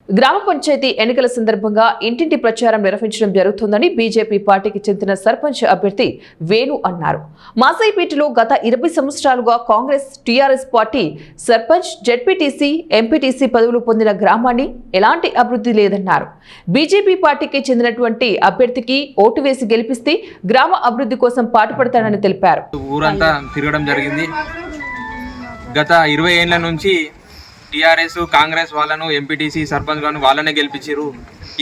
గ్రామ పంచాయతీ ఎన్నికల సందర్భంగా ఇంటింటి ప్రచారం నిర్వహించడం జరుగుతుందని బీజేపీ పార్టీకి చెందిన సర్పంచ్ అభ్యర్థి వేణు అన్నారు. మాసైపేటలో గత 20 సంవత్సరాలుగా Congress TRS party sarpanch, ZPTC, MPTC పదవులు పొందిన గ్రామాన్ని ఎలాంటి అభివృద్ధి లేదన్నారు. బీజేపీ పార్టీకి చెందినటువంటి అభ్యర్థికి ఓటు వేసి గెలిపిస్తే గ్రామ అభివృద్ధి కోసం పాటుపడతానని తెలిపారు. ఊరంతా తిరగడం జరిగింది. గత 20 ఏళ్ల నుంచి టీఆర్ఎస్ కాంగ్రెస్ వాళ్ళను ఎంపీటీసీ సర్పంచ్ గాను వాళ్ళనే గెలిపించారు.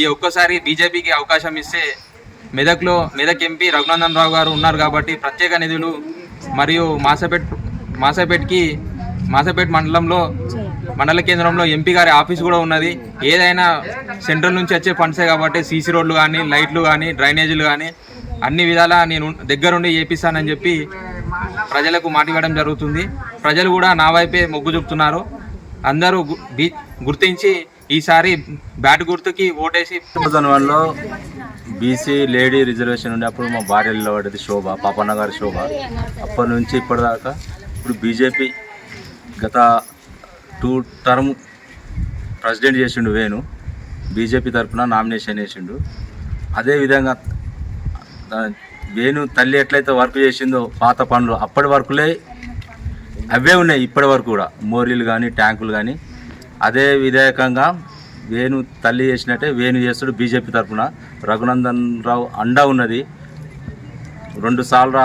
ఈ ఒక్కసారి బీజేపీకి అవకాశం ఇస్తే మెదక్ ఎంపీ రఘునందన్ రావు గారు ఉన్నారు కాబట్టి ప్రత్యేక నిధులు మరియు మాసపేట్ మండల కేంద్రంలో ఎంపీ గారి ఆఫీస్ కూడా ఉన్నది. ఏదైనా సెంట్రల్ నుంచి వచ్చే ఫండ్సే కాబట్టి సీసీ రోడ్లు కానీ, లైట్లు కానీ, డ్రైనేజీలు కానీ అన్ని విధాలా నేను దగ్గరుండి చేపిస్తానని చెప్పి ప్రజలకు మాట ఇవ్వడం జరుగుతుంది. ప్రజలు కూడా నా వైపే మొగ్గు చూపుతున్నారు. అందరూ గుర్తించి ఈసారి బ్యాట్ గుర్తుకి ఓటేసి 2001లో బీసీ లేడీ రిజర్వేషన్ ఉండే అప్పుడు మా భార్యలో పడ్డది శోభ, పాపన్న గారి శోభ. అప్పటి నుంచి ఇప్పటిదాకా ఇప్పుడు బీజేపీ గత 2 టర్మ్ ప్రెసిడెంట్ చేసిండు వేణు. బీజేపీ తరఫున నామినేషన్ వేసిండు. అదేవిధంగా వేణు తల్లి ఎట్లయితే వర్క్ చేసిందో పాత పనులు అప్పటి వర్కులే అవే ఉన్నాయి ఇప్పటి వరకు కూడా. మోరీలు కానీ, ట్యాంకులు కానీ అదే విధేయకంగా వేణు తల్లి చేసినట్టే వేణు చేస్తాడు. బీజేపీ తరఫున రఘునందన్ రావు అండా ఉన్నది. 2 సార్లు